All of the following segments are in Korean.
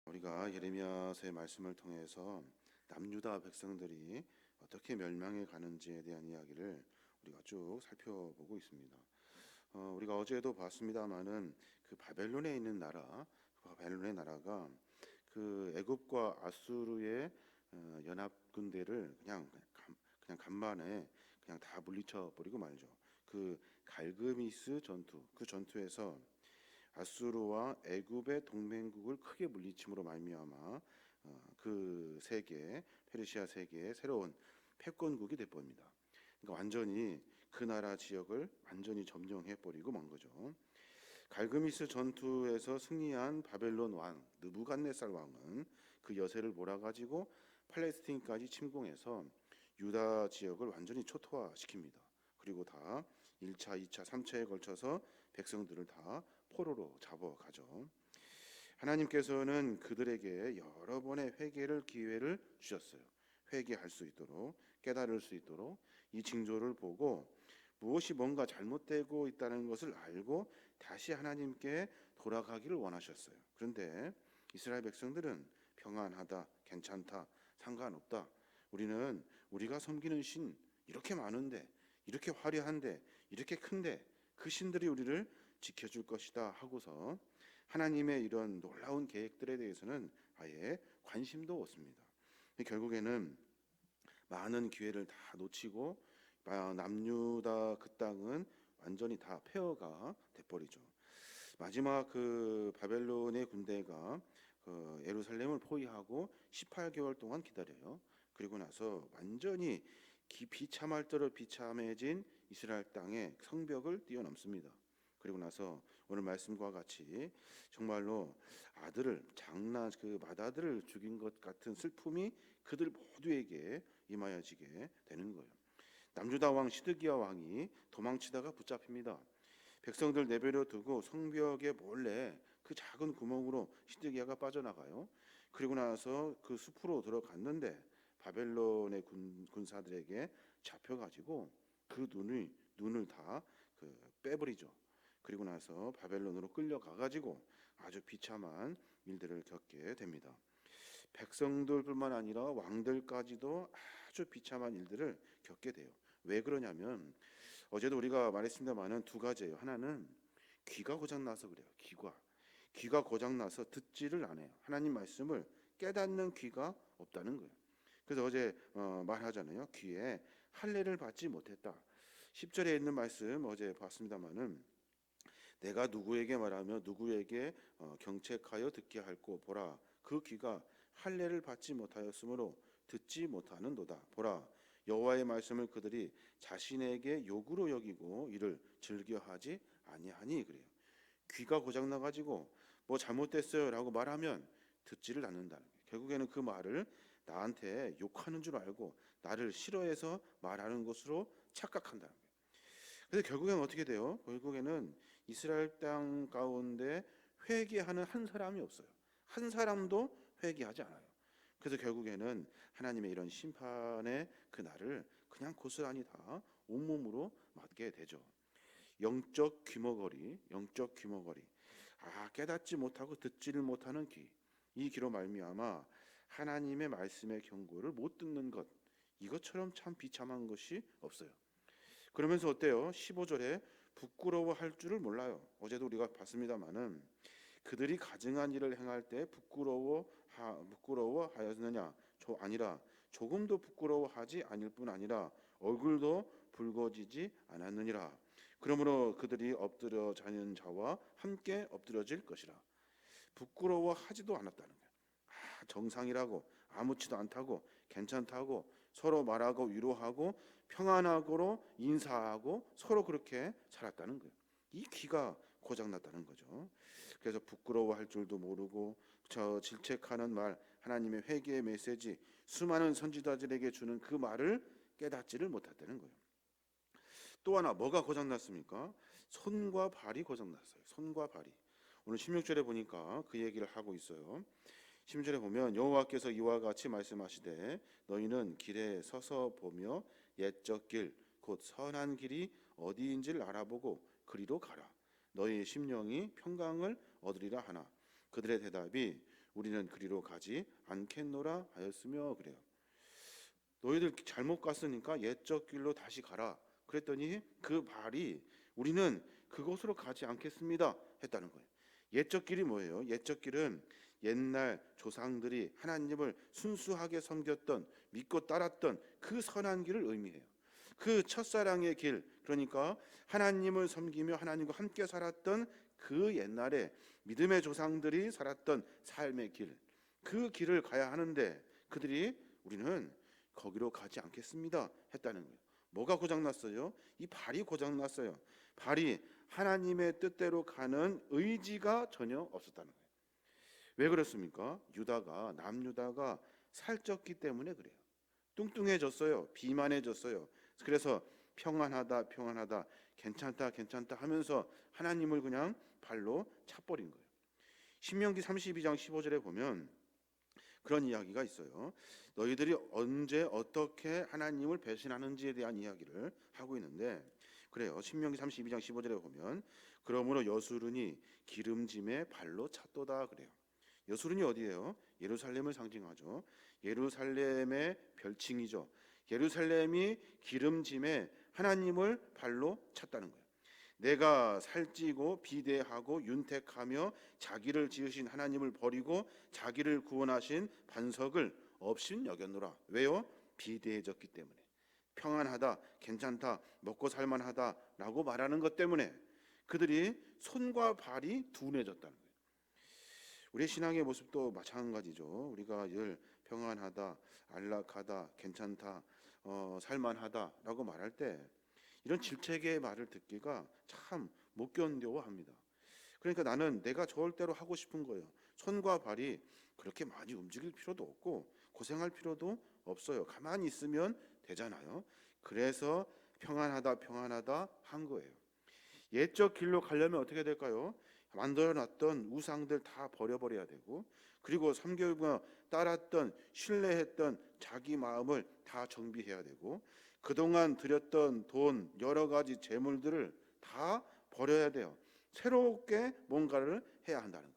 우리가 예레미야서의 말씀을 통해서 남유다 백성들이 어떻게 멸망해 가는지에 대한 이야기를 우리가 쭉 살펴보고 있습니다. 우리가 어제도 봤습니다마는 그 바벨론에 있는 나라, 바벨론의 나라가 그 애굽과 아수르의 연합 군대를 그냥 간만에 그냥 다 물리쳐 버리고 말죠. 그 갈그미스 전투, 그 전투에서 아수르와 애굽의 동맹국을 크게 물리침으로 말미암아 그 세계 페르시아 세계의 새로운 패권국이 돼버립니다. 그러니까 완전히 그 나라 지역을 완전히 점령해 버리고 만 거죠. 갈그미스 전투에서 승리한 바벨론 왕 느부갓네살 왕은 그 여세를 몰아가지고 팔레스틴까지 침공해서 유다 지역을 완전히 초토화시킵니다. 그리고 다 1차, 2차, 3차에 걸쳐서 백성들을 다 포로로 잡아가죠. 하나님께서는 그들에게 여러 번의 회개를 기회를 주셨어요. 회개할 수 있도록, 깨달을 수 있도록 이 징조를 보고 무엇이 뭔가 잘못되고 있다는 것을 알고 다시 하나님께 돌아가기를 원하셨어요. 그런데 이스라엘 백성들은 평안하다, 괜찮다, 상관없다. 우리가 섬기는 신 이렇게 많은데, 이렇게 화려한데, 이렇게 큰데 그 신들이 우리를 지켜줄 것이다 하고서 하나님의 이런 놀라운 계획들에 대해서는 아예 관심도 없습니다. 결국에는 많은 기회를 다 놓치고 남유다 그 땅은 완전히 다 폐허가 돼버리죠. 마지막 그 바벨론의 군대가 그 예루살렘을 포위하고 18개월 동안 기다려요. 그리고 나서 완전히 비참할 대로 비참해진 이스라엘 땅의 성벽을 뛰어넘습니다. 그리고 나서 오늘 말씀과 같이 정말로 그 맏아들을 죽인 것 같은 슬픔이 그들 모두에게 임하여지게 되는 거예요. 남주다 왕 시드기야 왕이 도망치다가 붙잡힙니다. 백성들 내버려 두고 성벽에 몰래 그 작은 구멍으로 시드기야가 빠져나가요. 그리고 나서 그 숲으로 들어갔는데 바벨론의 군사들에게 잡혀가지고 그 눈을 다 빼버리죠. 그리고 나서 바벨론으로 끌려가가지고 아주 비참한 일들을 겪게 됩니다. 백성들뿐만 아니라 왕들까지도 아주 비참한 일들을 겪게 돼요. 왜 그러냐면 어제도 우리가 말했습니다만은 두 가지예요. 하나는 귀가 고장나서 그래요. 귀가 고장나서 듣지를 않아요. 하나님 말씀을 깨닫는 귀가 없다는 거예요. 그래서 어제 말하잖아요. 귀에 할례를 받지 못했다. 10절에 있는 말씀 어제 봤습니다만은 내가 누구에게 말하며 누구에게 경책하여 듣게 할꼬 보라 그 귀가 할례를 받지 못하였으므로 듣지 못하는도다. 보라 여호와의 말씀을 그들이 자신에게 욕으로 여기고 이를 즐겨하지 아니하니 그래요. 귀가 고장 나가지고 뭐 잘못됐어요라고 말하면 듣지를 않는다는 거예요. 결국에는 그 말을 나한테 욕하는 줄 알고 나를 싫어해서 말하는 것으로 착각한다는 거예요. 그래서 결국에는 어떻게 돼요? 결국에는 이스라엘 땅 가운데 회개하는 한 사람이 없어요. 한 사람도 회개하지 않아요. 그래서 결국에는 하나님의 이런 심판의 그 날을 그냥 고스란히 다 온몸으로 맞게 되죠. 영적 귀머거리. 깨닫지 못하고 듣지를 못하는 귀. 이 귀로 말미암아 하나님의 말씀의 경고를 못 듣는 것. 이것처럼 참 비참한 것이 없어요. 그러면서 어때요? 15절에 부끄러워할 줄을 몰라요. 어제도 우리가 봤습니다마는 그들이 가증한 일을 행할 때 부끄러워하였느냐? 아니라 조금도 부끄러워하지 아닐 뿐 아니라 얼굴도 붉어지지 않았느니라. 그러므로 그들이 엎드려 자는 자와 함께 엎드려질 것이라. 부끄러워하지도 않았다는 거예요. 정상이라고 아무렇지도 않다고 괜찮다고 서로 말하고 위로하고 평안하고 인사하고 서로 그렇게 살았다는 거예요. 이 귀가 고장났다는 거죠. 그래서 부끄러워할 줄도 모르고 저 질책하는 말 하나님의 회개의 메시지 수많은 선지자들에게 주는 그 말을 깨닫지를 못했다는 거예요. 또 하나 뭐가 고장났습니까? 손과 발이 고장났어요. 손과 발이. 오늘 16절에 보니까 그 얘기를 하고 있어요. 16절에 보면 여호와께서 이와 같이 말씀하시되 너희는 길에 서서 보며 옛적 길 곧 선한 길이 어디인지를 알아보고 그리로 가라. 너희 심령이 평강을 얻으리라 하나 그들의 대답이 우리는 그리로 가지 않겠노라 하였으며 그래요. 너희들 잘못 갔으니까 옛적 길로 다시 가라. 그랬더니 그 말이 우리는 그곳으로 가지 않겠습니다 했다는 거예요. 옛적 길이 뭐예요? 옛적 길은 옛날 조상들이 하나님을 순수하게 섬겼던 믿고 따랐던 그 선한 길을 의미해요. 그 첫사랑의 길, 그러니까 하나님을 섬기며 하나님과 함께 살았던 그 옛날에 믿음의 조상들이 살았던 삶의 길, 그 길을 가야 하는데 그들이 우리는 거기로 가지 않겠습니다 했다는 거예요. 뭐가 고장났어요? 이 발이 고장났어요. 발이 하나님의 뜻대로 가는 의지가 전혀 없었다는 거예요. 왜 그렇습니까? 남유다가 살쪘기 때문에 그래요. 뚱뚱해졌어요. 비만해졌어요. 그래서 평안하다 괜찮다 하면서 하나님을 그냥 발로 차버린 거예요. 신명기 32장 15절에 보면 그런 이야기가 있어요. 너희들이 언제 어떻게 하나님을 배신하는지에 대한 이야기를 하고 있는데 그래요. 신명기 32장 15절에 보면 그러므로 여수른이 기름짐에 발로 찼도다 그래요. 여수른이 어디예요? 예루살렘을 상징하죠. 예루살렘의 별칭이죠. 예루살렘이 기름짐에 하나님을 발로 찼다는 거예요. 내가 살찌고 비대하고 윤택하며 자기를 지으신 하나님을 버리고 자기를 구원하신 반석을 없인 여겼노라. 왜요? 비대해졌기 때문에. 평안하다, 괜찮다, 먹고 살만하다라고 말하는 것 때문에 그들이 손과 발이 둔해졌다는 거예요. 우리의 신앙의 모습도 마찬가지죠. 우리가 늘 평안하다, 안락하다, 괜찮다, 살만하다라고 말할 때 이런 질책의 말을 듣기가 참 못 견뎌합니다. 그러니까 나는 내가 좋을 대로 하고 싶은 거예요. 손과 발이 그렇게 많이 움직일 필요도 없고 고생할 필요도 없어요. 가만히 있으면 되잖아요. 그래서 평안하다 한 거예요. 옛적 길로 가려면 어떻게 될까요? 만들어놨던 우상들 다 버려버려야 되고 그리고 섬기고 따랐던 신뢰했던 자기 마음을 다 정비해야 되고 그동안 들였던 돈 여러 가지 재물들을 다 버려야 돼요. 새롭게 뭔가를 해야 한다는 거예요.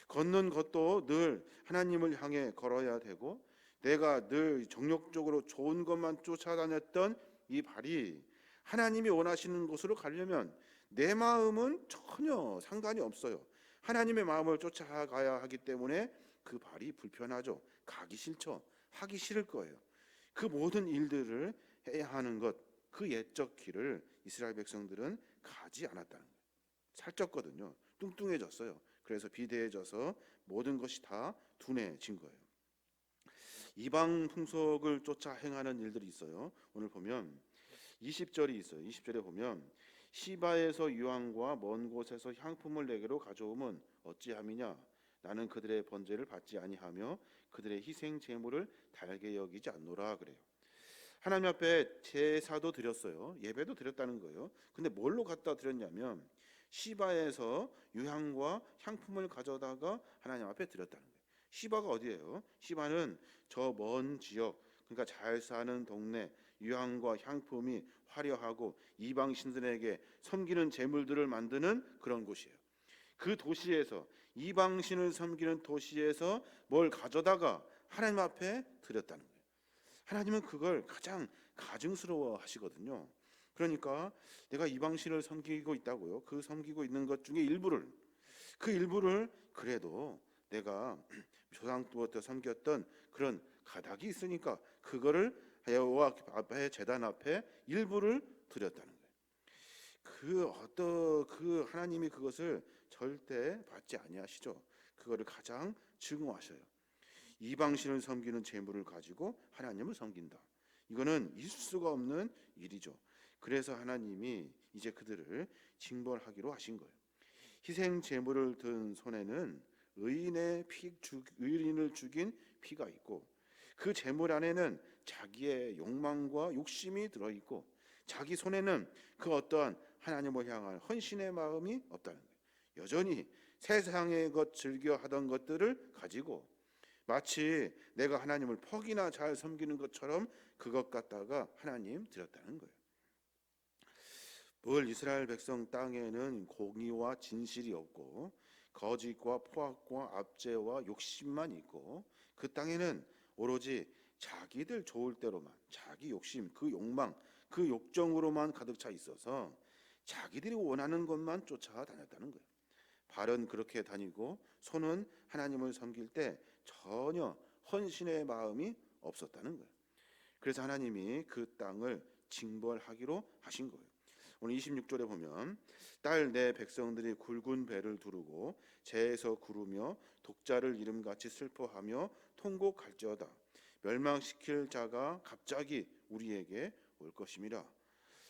걷는 것도 늘 하나님을 향해 걸어야 되고 내가 늘 정욕적으로 좋은 것만 쫓아다녔던 이 발이 하나님이 원하시는 곳으로 가려면 내 마음은 전혀 상관이 없어요. 하나님의 마음을 쫓아가야 하기 때문에 그 발이 불편하죠. 가기 싫죠. 하기 싫을 거예요. 그 모든 일들을 해야 하는 것, 그 옛적 길을 이스라엘 백성들은 가지 않았다는 거예요. 살쪘거든요. 뚱뚱해졌어요. 그래서 비대해져서 모든 것이 다 둔해진 거예요. 이방 풍속을 쫓아 행하는 일들이 있어요. 오늘 보면 20절이 있어요. 20절에 보면 시바에서 유황과 먼 곳에서 향품을 내게로 가져오면 어찌함이냐 나는 그들의 번제를 받지 아니하며 그들의 희생 제물을 달게 여기지 않노라 그래요. 하나님 앞에 제사도 드렸어요. 예배도 드렸다는 거예요. 근데 뭘로 갖다 드렸냐면 시바에서 유향과 향품을 가져다가 하나님 앞에 드렸다는 거예요. 시바가 어디예요? 시바는 저 먼 지역, 그러니까 잘 사는 동네, 유향과 향품이 화려하고 이방 신들에게 섬기는 제물들을 만드는 그런 곳이에요. 그 도시에서 이방 신을 섬기는 도시에서 뭘 가져다가 하나님 앞에 드렸다는 거예요. 하나님은 그걸 가장 가증스러워 하시거든요. 그러니까 내가 이방신을 섬기고 있다고요. 그 섬기고 있는 것 중에 그 일부를 그래도 내가 조상부터 섬겼던 그런 가닥이 있으니까 그거를 여호와 앞에 제단 앞에 일부를 드렸다는 거예요. 그 하나님이 그것을 절대 받지 아니하시죠. 그거를 가장 증오하셔요. 이방신을 섬기는 제물을 가지고 하나님을 섬긴다. 이거는 있을 수가 없는 일이죠. 그래서 하나님이 이제 그들을 징벌하기로 하신 거예요. 희생 제물을 든 손에는 의인을 죽인 피가 있고 그 제물 안에는 자기의 욕망과 욕심이 들어있고 자기 손에는 그 어떠한 하나님을 향한 헌신의 마음이 없다는 거예요. 여전히 세상의 것 즐겨 하던 것들을 가지고 마치 내가 하나님을 퍽이나 잘 섬기는 것처럼 그것 갖다가 하나님 드렸다는 거예요. 뭘 이스라엘 백성 땅에는 공의와 진실이 없고 거짓과 포악과 압제와 욕심만 있고 그 땅에는 오로지 자기들 좋을 대로만 자기 욕심 그 욕망 그 욕정으로만 가득 차 있어서 자기들이 원하는 것만 쫓아다녔다는 거예요. 발은 그렇게 다니고 손은 하나님을 섬길 때 전혀 헌신의 마음이 없었다는 거예요. 그래서 하나님이 그 땅을 징벌하기로 하신 거예요. 오늘 26절에 보면 딸 내 백성들이 굵은 배를 두르고 재에서 구르며 독자를 이름같이 슬퍼하며 통곡할지어다. 멸망시킬 자가 갑자기 우리에게 올 것임이라.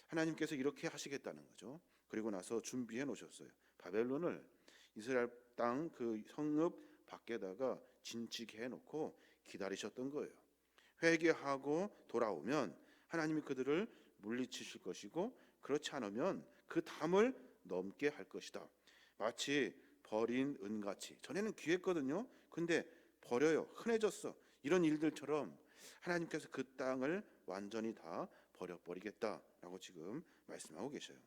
하나님께서 이렇게 하시겠다는 거죠. 그리고 나서 준비해 놓으셨어요. 바벨론을 이스라엘 땅 그 성읍 밖에다가 진치게 해놓고 기다리셨던 거예요. 회개하고 돌아오면 하나님이 그들을 물리치실 것이고 그렇지 않으면 그 담을 넘게 할 것이다. 마치 버린 은같이 전에는 귀했거든요. 근데 버려요. 흔해졌어. 이런 일들처럼 하나님께서 그 땅을 완전히 다 버려버리겠다라고 지금 말씀하고 계셔요.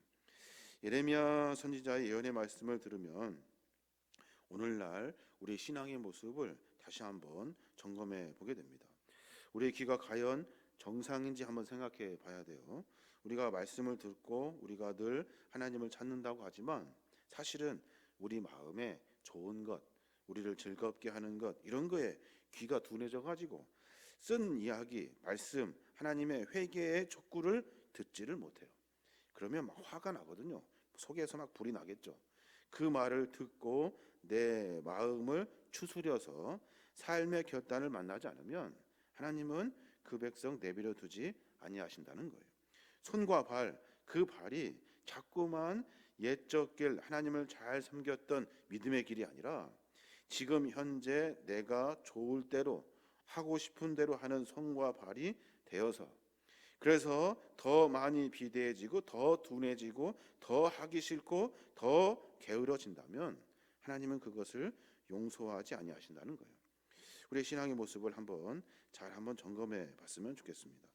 예레미야 선지자의 예언의 말씀을 들으면 오늘날 우리 신앙의 모습을 다시 한번 점검해 보게 됩니다. 우리의 귀가 과연 정상인지 한번 생각해 봐야 돼요. 우리가 말씀을 듣고 우리가 늘 하나님을 찾는다고 하지만 사실은 우리 마음에 좋은 것, 우리를 즐겁게 하는 것 이런 거에 귀가 둔해져 가지고 쓴 이야기, 말씀, 하나님의 회개의 촉구를 듣지를 못해요. 그러면 막 화가 나거든요. 속에서 막 불이 나겠죠. 그 말을 듣고 내 마음을 추스려서 삶의 결단을 만나지 않으면 하나님은 그 백성 내버려 두지 아니하신다는 거예요. 손과 발, 그 발이 자꾸만 옛적 길 하나님을 잘 섬겼던 믿음의 길이 아니라 지금 현재 내가 좋을 대로 하고 싶은 대로 하는 손과 발이 되어서 그래서 더 많이 비대해지고 더 둔해지고 더 하기 싫고 더 게으러진다면 하나님은 그것을 용서하지 아니하신다는 거예요. 우리의 신앙의 모습을 한번 점검해 봤으면 좋겠습니다.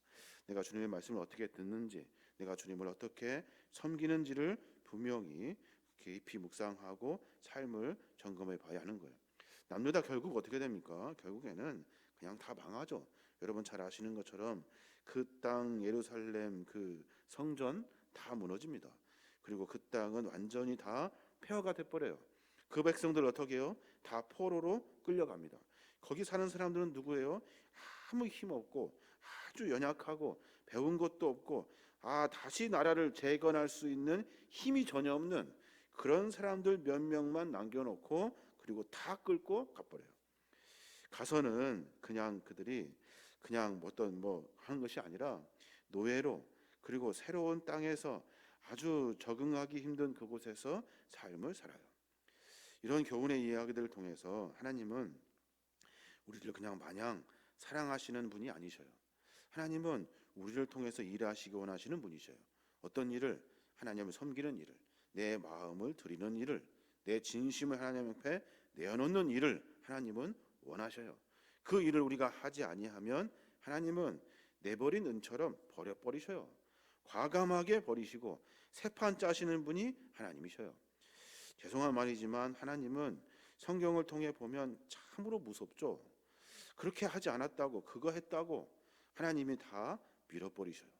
내가 주님의 말씀을 어떻게 듣는지, 내가 주님을 어떻게 섬기는지를 분명히 깊이 묵상하고 삶을 점검해 봐야 하는 거예요. 남녀다 결국 어떻게 됩니까? 결국에는 그냥 다 망하죠. 여러분 잘 아시는 것처럼 그 땅 예루살렘 그 성전 다 무너집니다. 그리고 그 땅은 완전히 다 폐허가 돼 버려요. 그 백성들 어떻게 해요? 다 포로로 끌려갑니다. 거기 사는 사람들은 누구예요? 아무 힘 없고 아주 연약하고 배운 것도 없고 다시 나라를 재건할 수 있는 힘이 전혀 없는 그런 사람들 몇 명만 남겨놓고 그리고 다 끌고 가버려요. 가서는 그냥 그들이 그냥 뭐 하는 것이 아니라 노예로 그리고 새로운 땅에서 아주 적응하기 힘든 그곳에서 삶을 살아요. 이런 교훈의 이야기들을 통해서 하나님은 우리를 그냥 마냥 사랑하시는 분이 아니셔요. 하나님은 우리를 통해서 일하시기 원하시는 분이셔요. 어떤 일을? 하나님을 섬기는 일을, 내 마음을 드리는 일을, 내 진심을 하나님 앞에 내어놓는 일을 하나님은 원하셔요. 그 일을 우리가 하지 아니하면 하나님은 내버린 은처럼 버려버리셔요. 과감하게 버리시고 새판 짜시는 분이 하나님이셔요. 죄송한 말이지만 하나님은 성경을 통해 보면 참으로 무섭죠. 그렇게 하지 않았다고 그거 했다고 하나님이 다 밀어버리셔요.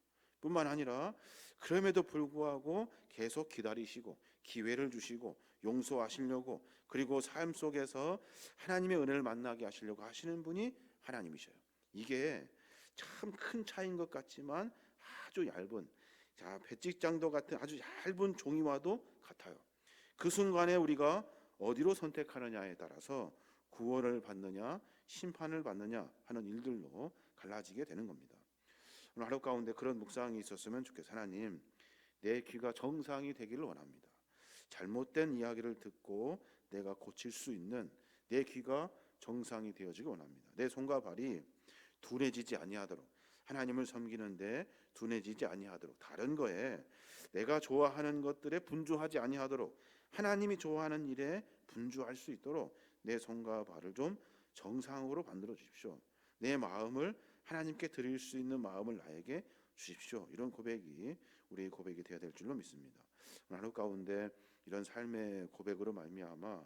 뿐만 아니라 그럼에도 불구하고 계속 기다리시고 기회를 주시고 용서하시려고 그리고 삶 속에서 하나님의 은혜를 만나게 하시려고 하시는 분이 하나님이셔요. 이게 참 큰 차이인 것 같지만 아주 얇은 배찍장도 같은 아주 얇은 종이와도 같아요. 그 순간에 우리가 어디로 선택하느냐에 따라서 구원을 받느냐 심판을 받느냐 하는 일들로 갈라지게 되는 겁니다. 오늘 하루 가운데 그런 묵상이 있었으면 좋겠어요. 하나님, 내 귀가 정상이 되기를 원합니다. 잘못된 이야기를 듣고 내가 고칠 수 있는 내 귀가 정상이 되어지기 원합니다. 내 손과 발이 둔해지지 아니하도록 하나님을 섬기는데 둔해지지 아니하도록 다른 거에 내가 좋아하는 것들에 분주하지 아니하도록 하나님이 좋아하는 일에 분주할 수 있도록 내 손과 발을 좀 정상으로 만들어 주십시오. 내 마음을 하나님께 드릴 수 있는 마음을 나에게 주십시오. 이런 고백이 우리의 고백이 되어야 될 줄로 믿습니다. 오늘 하루 가운데 이런 삶의 고백으로 말미암아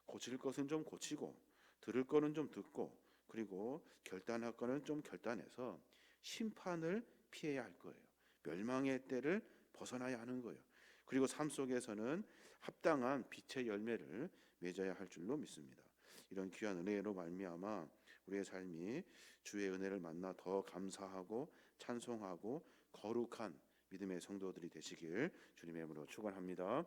고칠 것은 좀 고치고 들을 거는 좀 듣고 그리고 결단할 거는 좀 결단해서 심판을 피해야 할 거예요. 멸망의 때를 벗어나야 하는 거예요. 그리고 삶 속에서는 합당한 빛의 열매를 맺어야 할 줄로 믿습니다. 이런 귀한 은혜로 말미암아 우리의 삶이 주의 은혜를 만나 더 감사하고 찬송하고 거룩한 믿음의 성도들이 되시길 주님의 이름으로 축원합니다.